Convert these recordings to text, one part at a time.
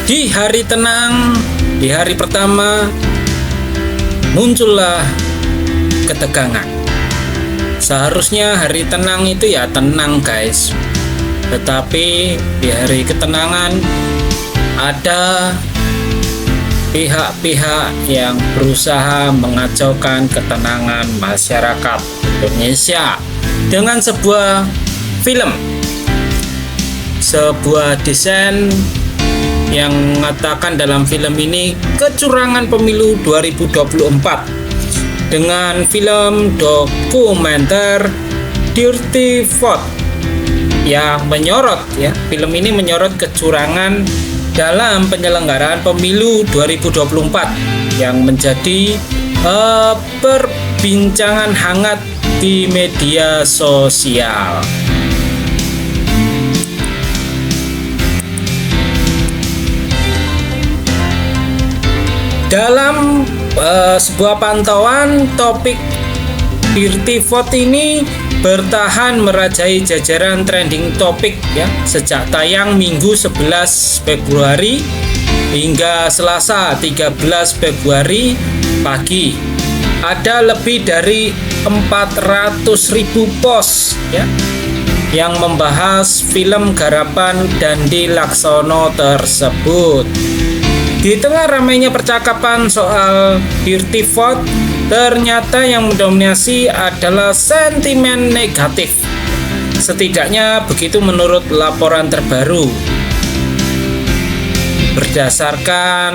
Di hari tenang, di hari pertama, muncullah ketegangan. Seharusnya hari tenang itu ya tenang guys, tetapi di hari ketenangan ada pihak-pihak yang berusaha mengacaukan ketenangan masyarakat Indonesia dengan sebuah film, sebuah desain yang mengatakan dalam film ini kecurangan pemilu 2024 dengan film dokumenter Dirty Vote yang menyorot film ini menyorot kecurangan dalam penyelenggaraan pemilu 2024 yang menjadi perbincangan hangat di media sosial. Dalam sebuah pantauan, topik Dirty Vote ini bertahan merajai jajaran trending topik sejak tayang Minggu 11 Februari hingga Selasa 13 Februari pagi. Ada lebih dari 400.000 post yang membahas film garapan Dandi Laksono tersebut. Di tengah ramainya percakapan soal Dirty Vote, ternyata yang mendominasi adalah sentimen negatif. Setidaknya begitu menurut laporan terbaru. Berdasarkan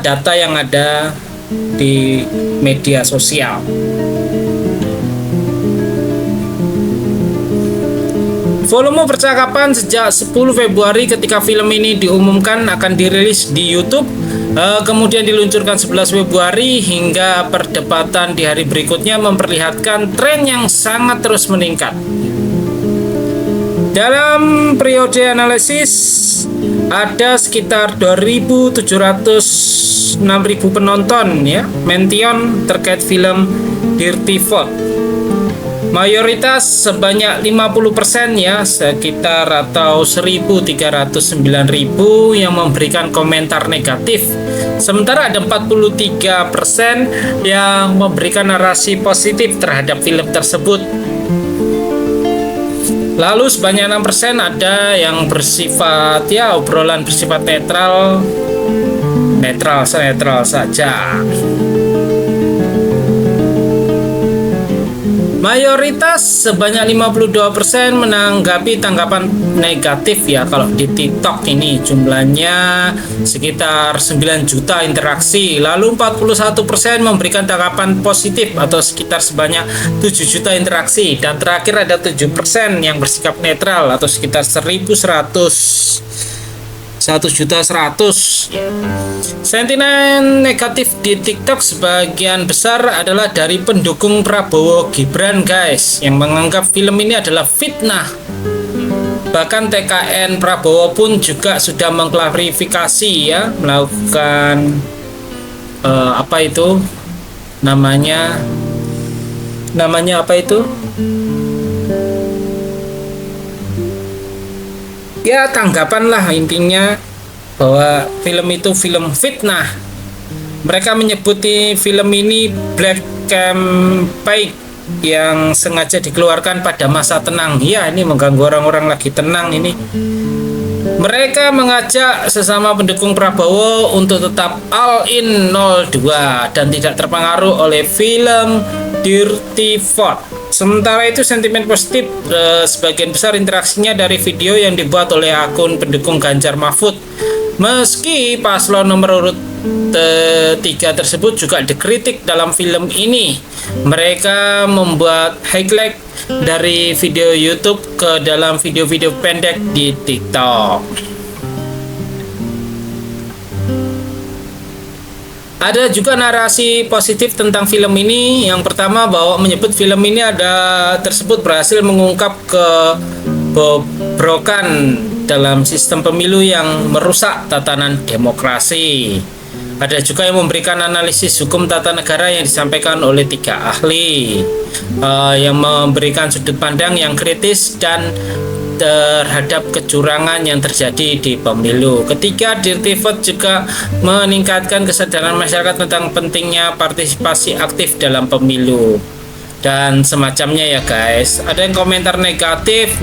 data yang ada di media sosial. Volume percakapan sejak 10 Februari ketika film ini diumumkan akan dirilis di YouTube, kemudian diluncurkan 11 Februari hingga perdebatan di hari berikutnya memperlihatkan tren yang sangat terus meningkat. Dalam periode analisis ada sekitar 2.706.000 penonton mention terkait film Dirty Vote. Mayoritas sebanyak 50% sekitar atau 1.309.000 yang memberikan komentar negatif. Sementara ada 43% yang memberikan narasi positif terhadap film tersebut. Lalu sebanyak 6% ada yang bersifat obrolan bersifat netral saja. Mayoritas sebanyak 52% menanggapi tanggapan negatif kalau di TikTok ini jumlahnya sekitar 9 juta interaksi. Lalu 41% memberikan tanggapan positif atau sekitar sebanyak 7 juta interaksi, dan terakhir ada 7% yang bersikap netral atau sekitar 1.100.000. Sentimen negatif di TikTok sebagian besar adalah dari pendukung Prabowo Gibran guys, yang menganggap film ini adalah fitnah. Bahkan TKN Prabowo pun juga sudah mengklarifikasi melakukan tanggapan lah intinya bahwa film itu film fitnah. Mereka menyebut film ini black campaign yang sengaja dikeluarkan pada masa tenang. Ini mengganggu orang-orang lagi tenang ini. Mereka mengajak sesama pendukung Prabowo untuk tetap all in 02 dan tidak terpengaruh oleh film Dirty Vote. Sementara itu sentimen positif sebagian besar interaksinya dari video yang dibuat oleh akun pendukung Ganjar Mahfud. Meski paslon nomor urut 3 tersebut juga dikritik dalam film ini, mereka membuat highlight dari video YouTube ke dalam video-video pendek di TikTok. Ada juga narasi positif tentang film ini. Yang pertama bahwa menyebut film ini tersebut berhasil mengungkap kebobrokan dalam sistem pemilu yang merusak tatanan demokrasi. Ada juga yang memberikan analisis hukum tata negara yang disampaikan oleh 3 ahli yang memberikan sudut pandang yang kritis dan terhadap kecurangan yang terjadi di pemilu. Ketiga, Dirty Vote juga meningkatkan kesadaran masyarakat tentang pentingnya partisipasi aktif dalam pemilu dan semacamnya ya guys. Ada yang komentar negatif,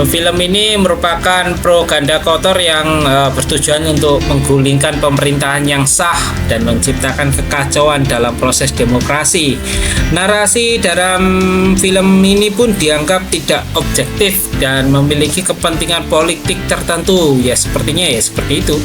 film ini merupakan propaganda kotor yang bertujuan untuk menggulingkan pemerintahan yang sah dan menciptakan kekacauan dalam proses demokrasi. Narasi dalam film ini pun dianggap tidak objektif dan memiliki kepentingan politik tertentu. Ya sepertinya ya seperti itu.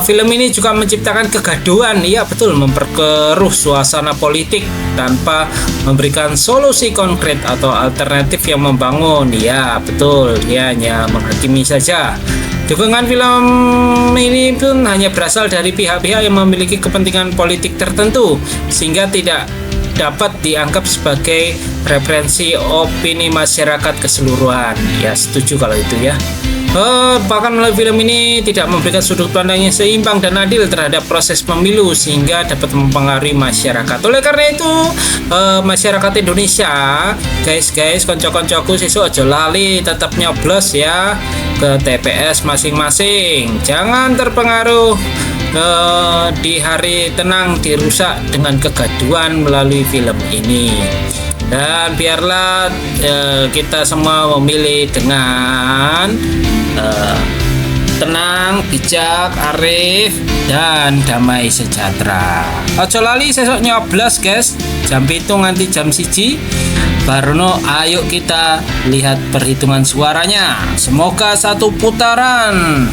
Film ini juga menciptakan kegaduhan, iya betul, memperkeruh suasana politik tanpa memberikan solusi konkret atau alternatif yang membangun. Ya betul, dia hanya menghakimi saja. Dukungan film ini pun hanya berasal dari pihak-pihak yang memiliki kepentingan politik tertentu, sehingga tidak dapat dianggap sebagai referensi opini masyarakat keseluruhan. Ya setuju kalau itu ya. Bahkan melalui film ini tidak memberikan sudut pandang yang seimbang dan adil terhadap proses pemilu sehingga dapat mempengaruhi masyarakat. Oleh karena itu, masyarakat Indonesia, guys, konco-koncoku sesuk aja lali tetap nyoblos ya ke TPS masing-masing. Jangan terpengaruh di hari tenang dirusak dengan kegaduhan melalui film ini. Dan biarlah kita semua memilih dengan tenang, bijak, arif, dan damai sejahtera. Ojo lali sesok nyoblos guys, jam 7 nganti jam 1 Barono, ayo kita lihat perhitungan suaranya. Semoga satu putaran.